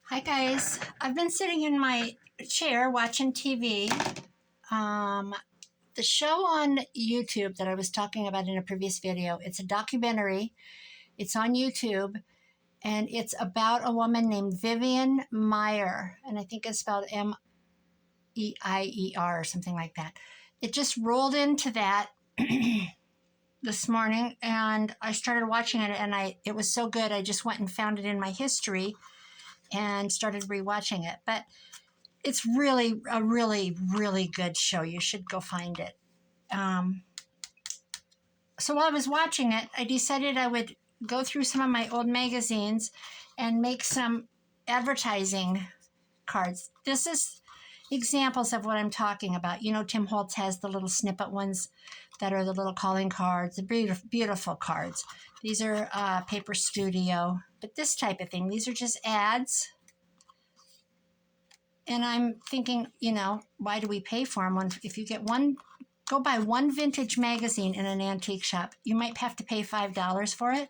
Hi guys, I've been sitting in my chair watching TV. The show on YouTube that I was talking about in a previous video, it's a documentary. It's on YouTube and it's about a woman named Vivian Maier, and I think it's spelled Meier or something like that. It just rolled into that this morning and I started watching it and it was so good I just went and found it in my history and started rewatching it. But it's really a really good show. You should go find it. So while I was watching it, I decided I would go through some of my old magazines and make some advertising cards. This is examples of what I'm talking about. You know, Tim Holtz has the little snippet ones that are the little calling cards, the beautiful cards. These are Paper Studio, but this type of thing, these are just ads. And I'm thinking, you know, why do we pay for them? If you get one, go buy one vintage magazine in an antique shop, you might have to pay $5 for it.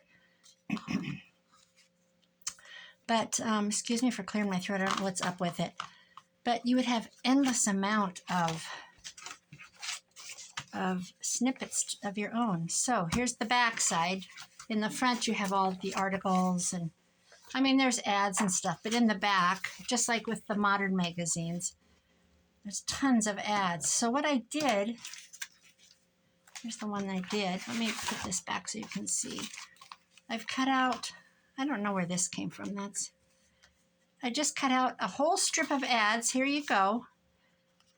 But, excuse me for clearing my throat, I don't know what's up with it. But you would have endless amount of snippets of your own. So here's the back side. In the front, you have all of the articles and, I mean, there's ads and stuff, but in the back, just like with the modern magazines, there's tons of ads. So what I did, here's the one I did. Let me put this back so you can see. I've cut out, I don't know where this came from. I just cut out a whole strip of ads. Here you go.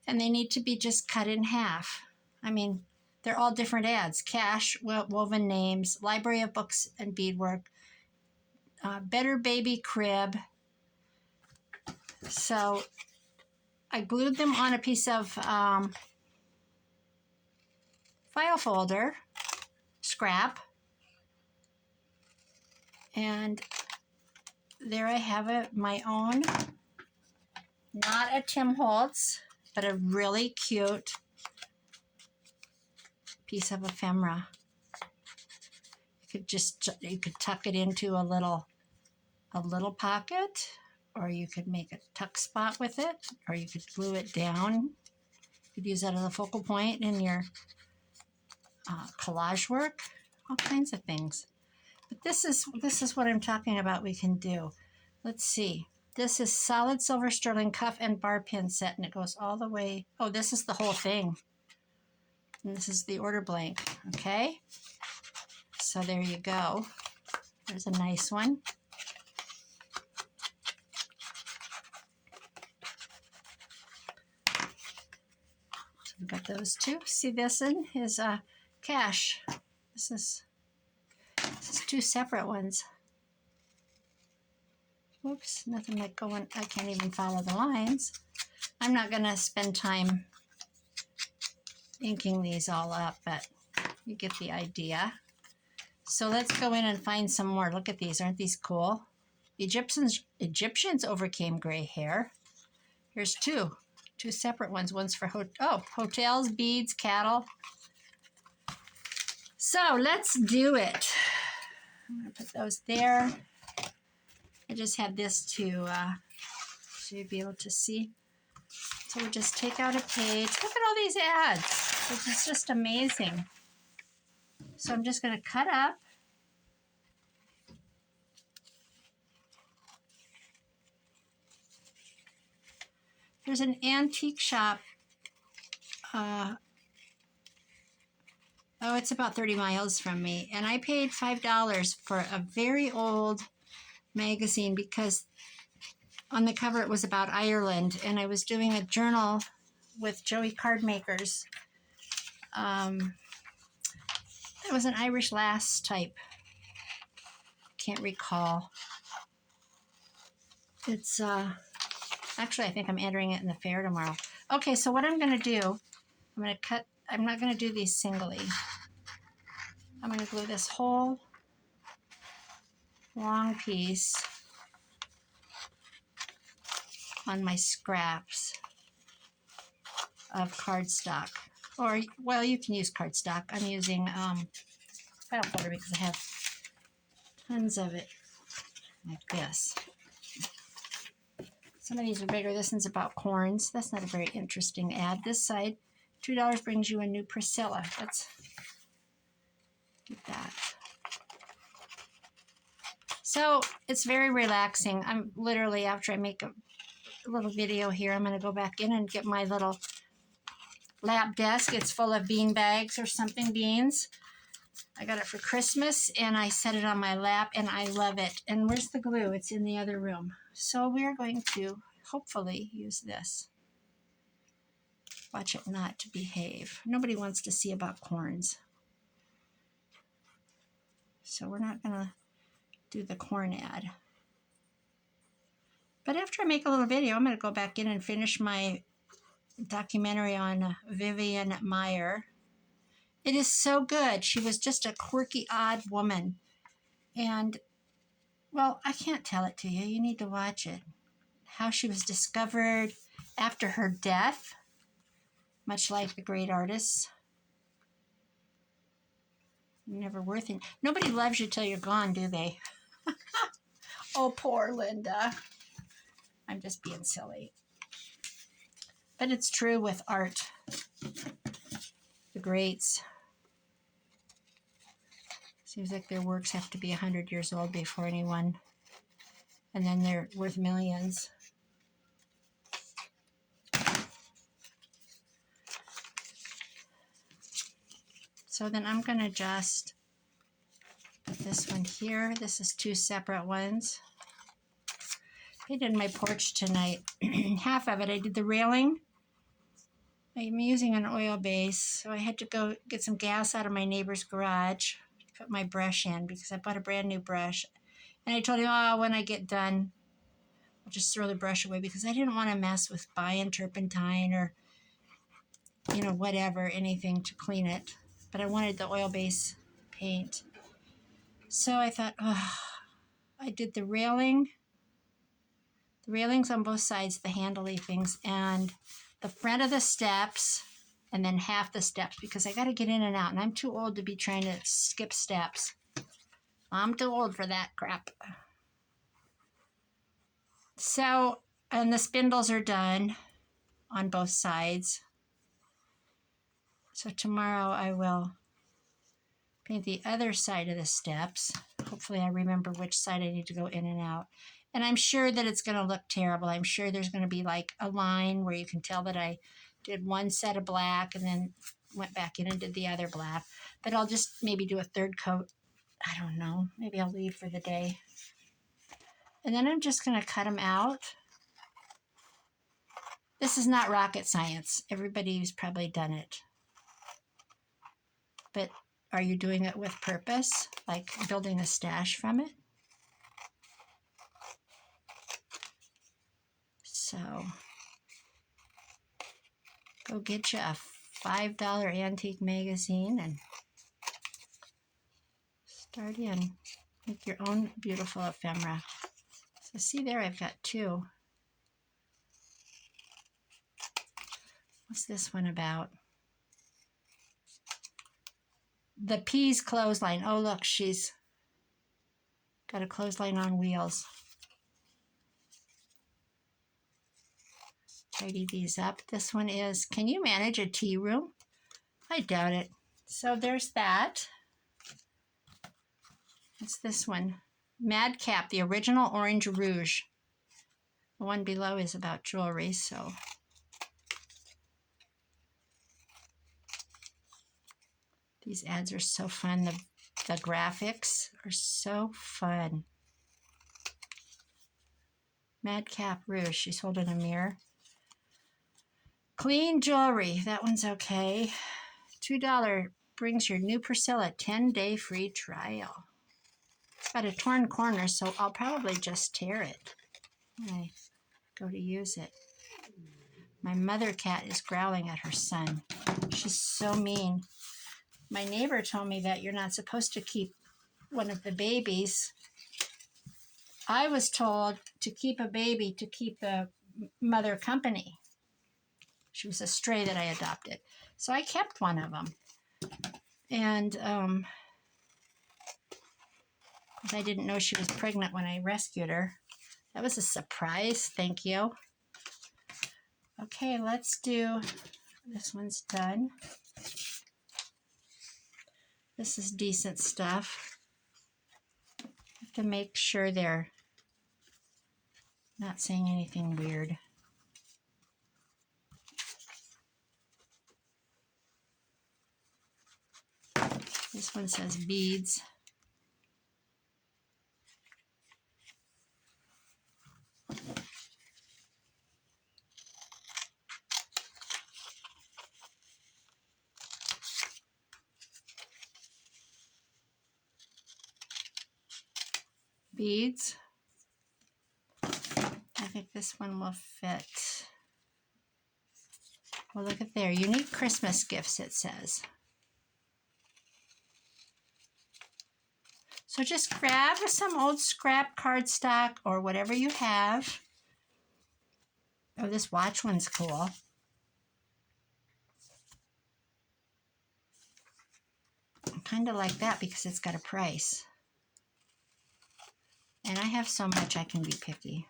And they need to be just cut in half. I mean, they're all different ads. Cash, woven names, library of books and beadwork, Better Baby Crib. So I glued them on a piece of file folder, scrap, and there I have it, my own, not a Tim Holtz, but a really cute piece of ephemera. You could tuck it into a little pocket, or you could make a tuck spot with it, or you could glue it down. You could use that as a focal point in your collage work, all kinds of things. But this is what I'm talking about we can do. Let's see. This is solid silver sterling cuff and bar pin set, and it goes all the way. Oh, this is the whole thing. And this is the order blank, okay? So there you go. There's a nice one. So we've got those two. See, this one is cash. This is two separate ones. Whoops, nothing like going, I can't even follow the lines. I'm not going to spend time inking these all up, but you get the idea. So let's go in and find some more. Look at these. Aren't these cool? Egyptians overcame gray hair. Here's two separate ones. One's for hotels, beads, cattle. So let's do it. I'm going to put those there. I just have this to so you'll be able to see. So we'll just take out a page. Look at all these ads. It's just amazing. So I'm just going to cut up. There's an antique shop. It's about 30 miles from me. And I paid $5 for a very old magazine because on the cover it was about Ireland. And I was doing a journal with Joey Card Makers. It was an Irish lass type. Can't recall. It's, actually, I think I'm entering it in the fair tomorrow. Okay, so what I'm going to do, I'm not going to do these singly. I'm going to glue this whole long piece on my scraps of cardstock. Or, well, you can use cardstock. I'm using file folder because I have tons of it like this. Some of these are bigger. This one's about corns. That's not a very interesting ad. This side, $2 brings you a new Priscilla. Let's get that. So it's very relaxing. I'm literally, after I make a little video here, I'm going to go back in and get my little lap desk. It's full of bean bags or something, beans. I got it for Christmas, and I set it on my lap, and I love it. And where's the glue? It's in the other room. So we're going to hopefully use this. Watch it not to behave. Nobody wants to see about corns. So we're not going to do the corn ad. But after I make a little video, I'm going to go back in and finish my documentary on Vivian Meyer. It is so good. She was just a quirky, odd woman. And, well, I can't tell it to you. You need to watch it. How she was discovered after her death, much like the great artists. Never worth it. Nobody loves you till you're gone, do they? Oh, poor Linda. I'm just being silly. But it's true with art. The greats. Seems like their works have to be 100 years old before anyone. And then they're worth millions. So then I'm going to just put this one here. This is 2 separate ones. I did my porch tonight. Half of it, I did the railing. I'm using an oil base, so I had to go get some gas out of my neighbor's garage to put my brush in because I bought a brand new brush. And I told him, oh, when I get done, I'll just throw the brush away because I didn't want to mess with buying turpentine or, you know, whatever, anything to clean it. But I wanted the oil base paint. So I thought, oh, I did the railing. The railings on both sides, the handly things, and the front of the steps, and then half the steps because I got to get in and out, and I'm too old to be trying to skip steps. I'm too old for that crap. So, and the spindles are done on both sides. So tomorrow I will paint the other side of the steps. Hopefully I remember which side I need to go in and out. And I'm sure that it's going to look terrible. I'm sure there's going to be like a line where you can tell that I did one set of black and then went back in and did the other black. But I'll just maybe do a third coat. I don't know. Maybe I'll leave for the day. And then I'm just going to cut them out. This is not rocket science. Everybody's probably done it. But are you doing it with purpose? Like building a stash from it? So, go get you a $5 antique magazine and start in. Make your own beautiful ephemera. So see there, I've got 2. What's this one about? The Peas clothesline. Oh, look, she's got a clothesline on wheels. Tidy these up. This one is, can you manage a tea room? I doubt it. So there's that. What's this one? Madcap, the original Orange Rouge. The one below is about jewelry, so. These ads are so fun. The graphics are so fun. Madcap Rouge, she's holding a mirror. Clean jewelry, that one's okay. $2 brings your new Priscilla 10-day free trial. It's got a torn corner, so I'll probably just tear it when I go to use it. My mother cat is growling at her son. She's so mean. My neighbor told me that you're not supposed to keep one of the babies. I was told to keep a baby to keep the mother company. She was a stray that I adopted. So I kept one of them. And I didn't know she was pregnant when I rescued her. That was a surprise. Thank you. Okay, let's do, this one's done. This is decent stuff. Have to make sure they're not saying anything weird. This one says beads. Beads. I think this one will fit. Well, look at there. Unique Christmas gifts, it says. So just grab some old scrap cardstock or whatever you have. Oh, this watch one's cool. I kind of like that because it's got a price. And I have so much I can be picky.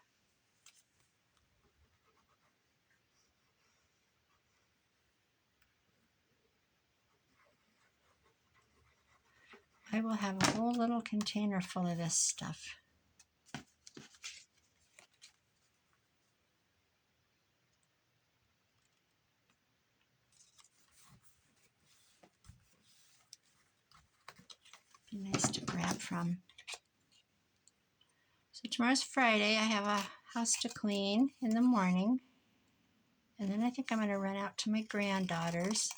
I will have a whole little container full of this stuff. Be nice to grab from. So tomorrow's Friday. I have a house to clean in the morning. And then I think I'm going to run out to my granddaughter's.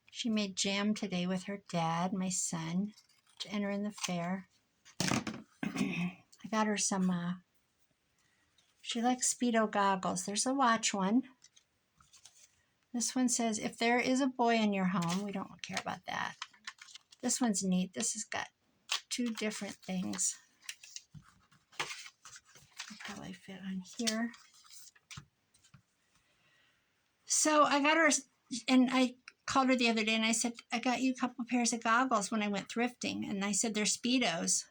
She made jam today with her dad, my son, to enter in the fair. I got her some, she likes Speedo goggles. There's a watch one. This one says, if there is a boy in your home, we don't care about that. This one's neat. This has got two different things. It'll probably fit on here. So I got her, and I called her the other day and I said, I got you a couple pairs of goggles when I went thrifting. And I said, they're Speedos.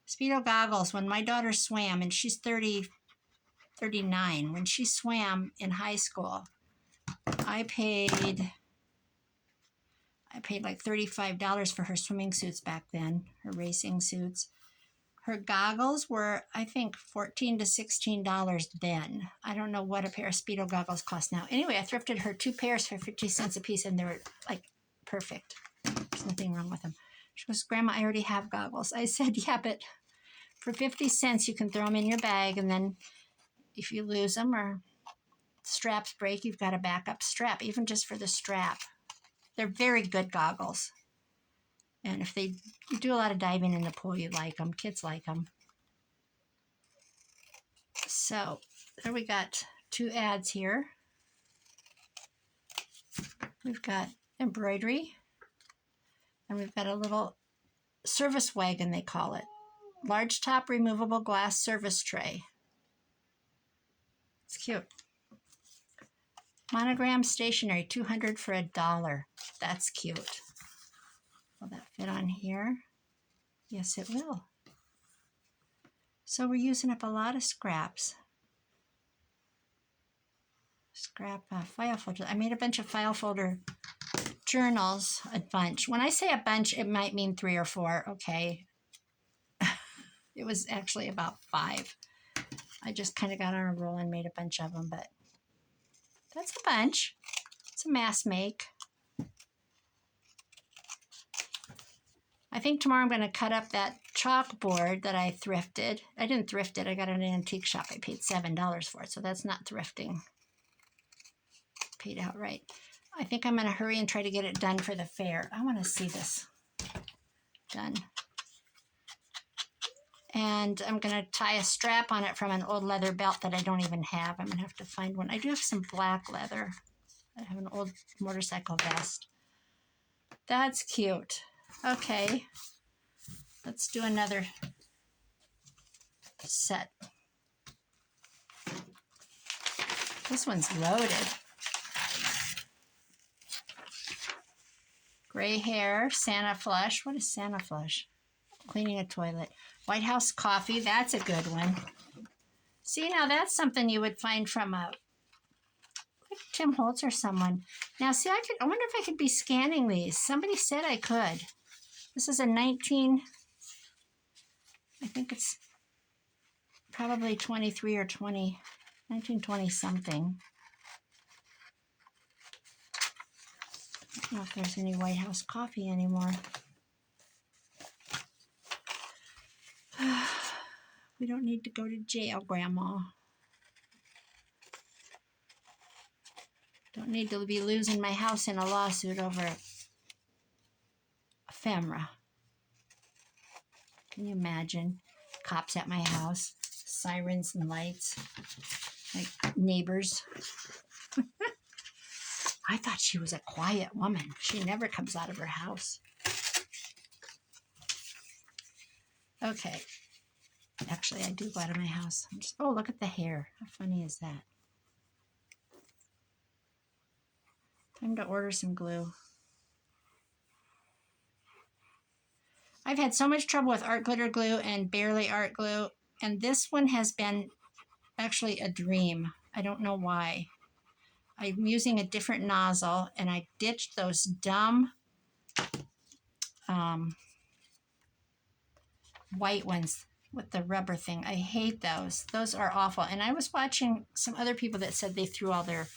Speedo goggles. When my daughter swam, and she's 39, when she swam in high school, I paid like $35 for her swimming suits back then, her racing suits. Her goggles were, I think, $14 to $16 then. I don't know what a pair of Speedo goggles cost now. Anyway, I thrifted her 2 pairs for 50 cents a piece, and they were like perfect. There's nothing wrong with them. She goes, Grandma, I already have goggles. I said, yeah, but for 50 cents, you can throw them in your bag, and then if you lose them or straps break, you've got a backup strap, even just for the strap. They're very good goggles. And if you do a lot of diving in the pool, you like them. Kids like them. So there we got 2 ads here. We've got embroidery. And we've got a little service wagon, they call it. Large top removable glass service tray. It's cute. Monogram stationery, $200 for $1. That's cute. Will that fit on here? Yes, it will. So we're using up a lot of scraps. Scrap file folder. I made a bunch of file folder journals, a bunch. When I say a bunch, it might mean 3 or 4. Okay. It was actually about 5. I just kind of got on a roll and made a bunch of them, but that's a bunch. It's a mass make. I think tomorrow I'm going to cut up that chalkboard that I thrifted. I didn't thrift it. I got it in an antique shop. I paid $7 for it, so that's not thrifting. Paid outright. I think I'm going to hurry and try to get it done for the fair. I want to see this done. And I'm going to tie a strap on it from an old leather belt that I don't even have. I'm going to have to find one. I do have some black leather. I have an old motorcycle vest. That's cute. Okay. Let's do another set. This one's loaded. Gray hair, Santa flush. What is Santa flush? Cleaning a toilet. White House coffee. That's a good one. See, now that's something you would find from like Tim Holtz or someone. Now, see, I wonder if I could be scanning these. Somebody said I could. This is a I think it's probably 23 or 1920 something. I don't know if there's any White House coffee anymore. We don't need to go to jail, Grandma. Don't need to be losing my house in a lawsuit over ephemera. Can you imagine? Cops at my house, sirens and lights, like neighbors. I thought she was a quiet woman. She never comes out of her house. Okay. Actually, I do go out of my house. Oh, look at the hair. How funny is that? Time to order some glue. I've had so much trouble with art glitter glue and barely art glue, and this one has been actually a dream. I don't know why. I'm using a different nozzle, and I ditched those dumb white ones with the rubber thing. I hate those. Those are awful. And I was watching some other people that said they threw all their,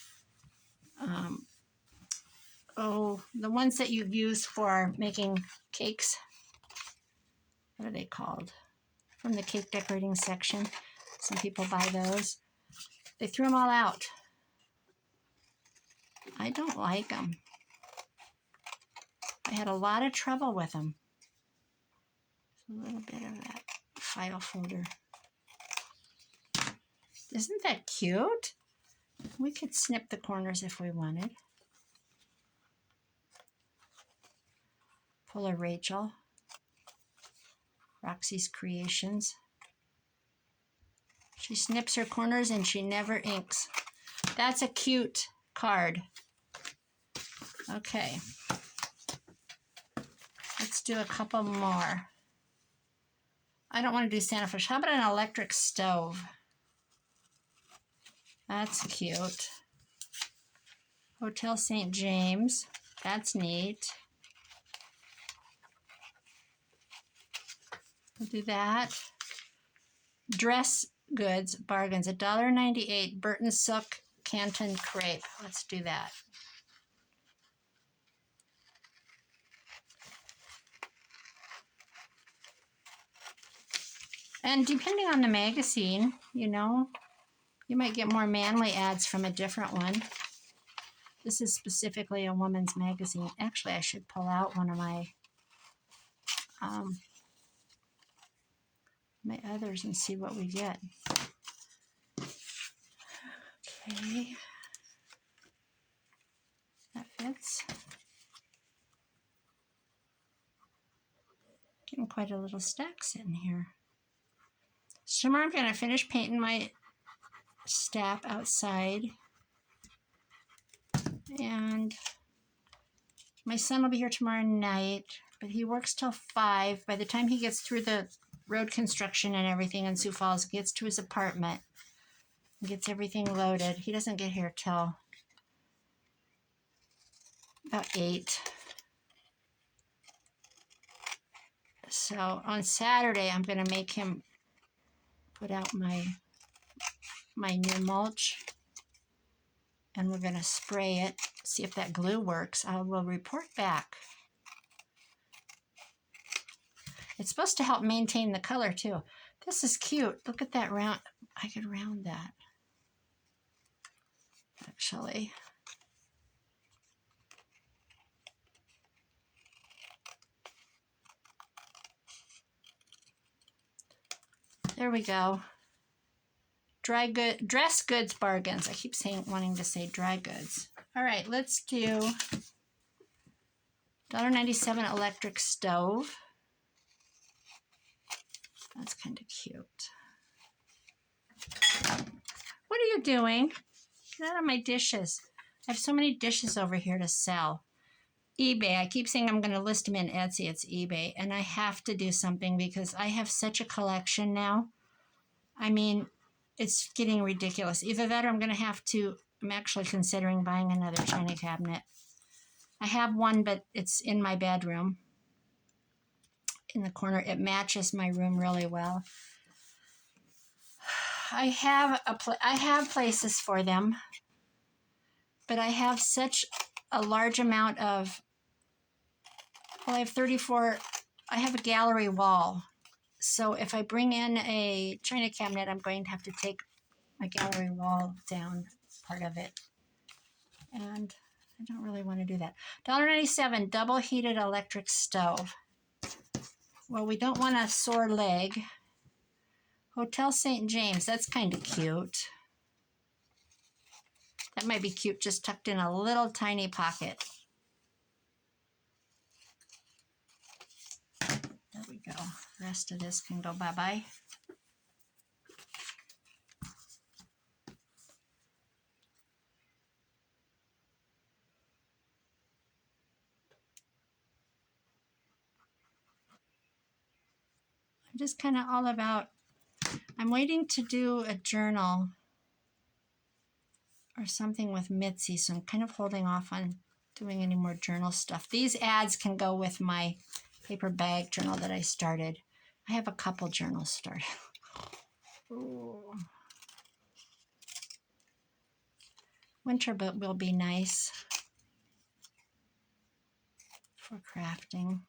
the ones that you use for making cakes. What are they called? From the cake decorating section. Some people buy those. They threw them all out. I don't like them. I had a lot of trouble with them. A little bit of that file folder. Isn't that cute? We could snip the corners if we wanted. Full of Rachel. Roxy's Creations. She snips her corners and she never inks. That's a cute card. Okay. Let's do a couple more. I don't want to do Santa Fish. How about an electric stove? That's cute. Hotel St. James. That's neat. We'll do that. Dress goods bargains. $1.98. Burton Silk Canton Crepe. Let's do that. And depending on the magazine, you know, you might get more manly ads from a different one. This is specifically a woman's magazine. Actually, I should pull out one of my my others and see what we get. Okay. That fits. Getting quite a little stack sitting here. So tomorrow I'm going to finish painting my staff outside. And my son will be here tomorrow night, but he works till 5. By the time he gets through the road construction and everything in Sioux Falls, gets to his apartment, gets everything loaded, he doesn't get here till about 8. So on Saturday, I'm going to make him put out my new mulch, and we're going to spray it, see if that glue works. I will report back. It's supposed to help maintain the color too. This is cute. Look at that round. I could round that, actually. There we go. Dress goods bargains. I keep wanting to say dry goods. All right, let's do $1.97 electric stove. That's kind of cute. What are you doing? Get out of my dishes. I have so many dishes over here to sell. eBay. I keep saying I'm going to list them in Etsy. It's eBay. And I have to do something because I have such a collection now. I mean, it's getting ridiculous. Either that or I'm actually considering buying another china cabinet. I have one, but it's in my bedroom in the corner. It matches my room really well. I have places for them, but I have such a large amount of, well, I have 34, I have a gallery wall. So if I bring in a china cabinet, I'm going to have to take my gallery wall down, part of it. And I don't really want to do that. $1.97, double heated electric stove. Well, we don't want a sore leg. Hotel St. James, that's kind of cute. That might be cute, just tucked in a little tiny pocket. There we go. The rest of this can go bye-bye. I'm just kind of all about, I'm waiting to do a journal or something with Mitzi, so I'm kind of holding off on doing any more journal stuff. These ads can go with my paper bag journal that I started. I have a couple journals started. Ooh. Winter book will be nice for crafting.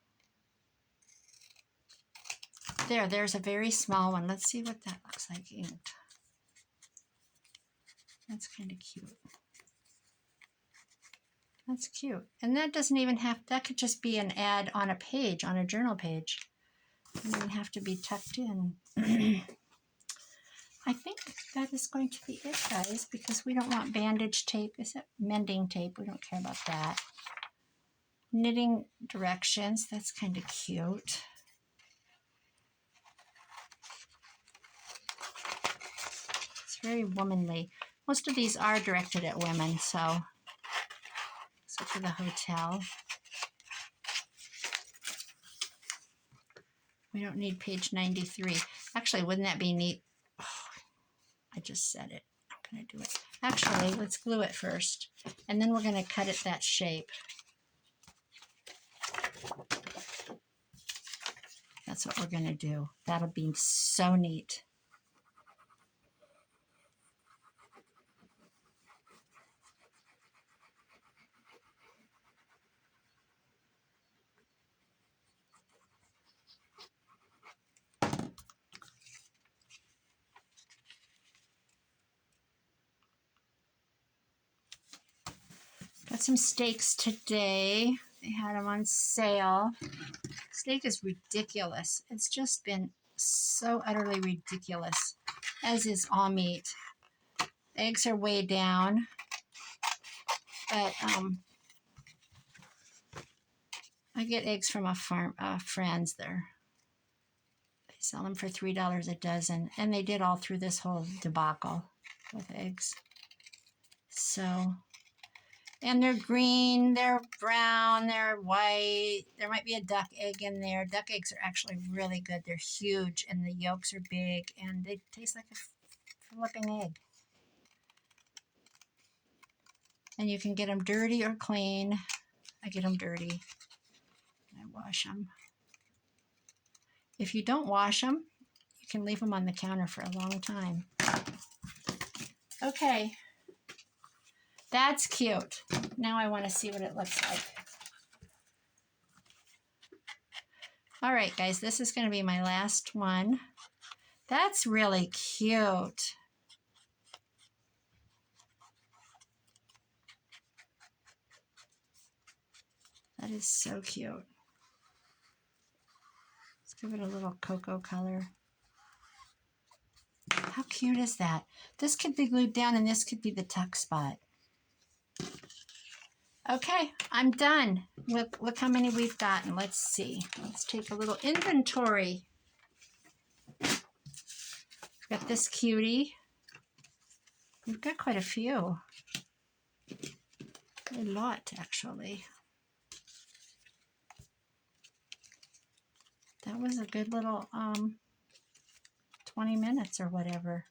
There's a very small one. Let's see what that looks like inked. That's kind of cute. That's cute. And that doesn't even have, that could just be an ad on a page, on a journal page. It doesn't even have to be tucked in. I think that is going to be it, guys, because we don't want bandage tape. Is it mending tape? We don't care about that. Knitting directions. That's kind of cute. It's very womanly. Most of these are directed at women, so except for the hotel. We don't need page 93. Actually, wouldn't that be neat? Oh, I just said it. I'm going to do it. Actually, let's glue it first, and then we're going to cut it that shape. That's what we're going to do. That'll be so neat. Got some steaks today. They had them on sale. Steak is ridiculous. It's just been so utterly ridiculous, as is all meat. Eggs are way down, but I get eggs from a farm, friends there. They sell them for $3 a dozen, and they did all through this whole debacle with eggs. So, and they're green, they're brown, they're white. There might be a duck egg in there. Duck eggs are actually really good. They're huge, and the yolks are big, and they taste like a flipping egg. And you can get them dirty or clean. I get them dirty. I wash them. If you don't wash them, you can leave them on the counter for a long time. Okay. That's cute. Now I want to see what it looks like. All right, guys, this is going to be my last one. That's really cute. That is so cute. Let's give it a little cocoa color. How cute is that? This could be glued down and this could be the tuck spot. Okay, I'm done. Look how many we've gotten. Let's see. Let's take a little inventory. We've got this cutie. We've got quite a few. A lot, actually. That was a good little 20 minutes or whatever.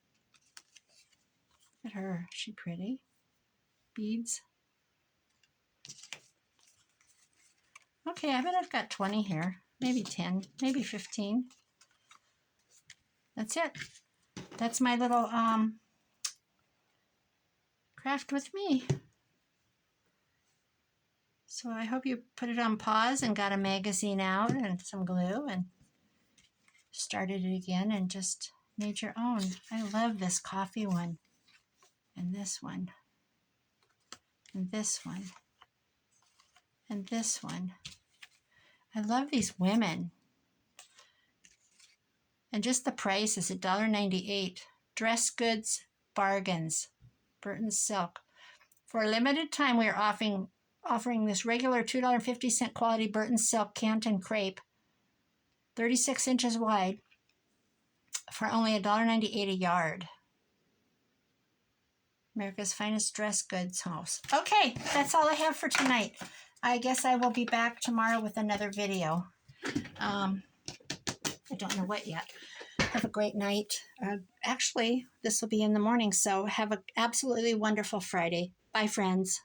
Look at her. Is she pretty? Beads. Okay, I bet I've got 20 here. Maybe 10, maybe 15. That's it. That's my little craft with me. So I hope you put it on pause and got a magazine out and some glue and started it again and just made your own. I love this coffee one and this one and this one and this one. I love these women. And just the price is $1.98. Dress goods bargains. Burton Silk. For a limited time, we are offering this regular $2.50 quality Burton Silk Canton crepe, 36 inches wide, for only $1.98 a yard. America's finest dress goods house. Okay, that's all I have for tonight. I guess I will be back tomorrow with another video. I don't know what yet. Have a great night. Actually, this will be in the morning, so have an absolutely wonderful Friday. Bye, friends.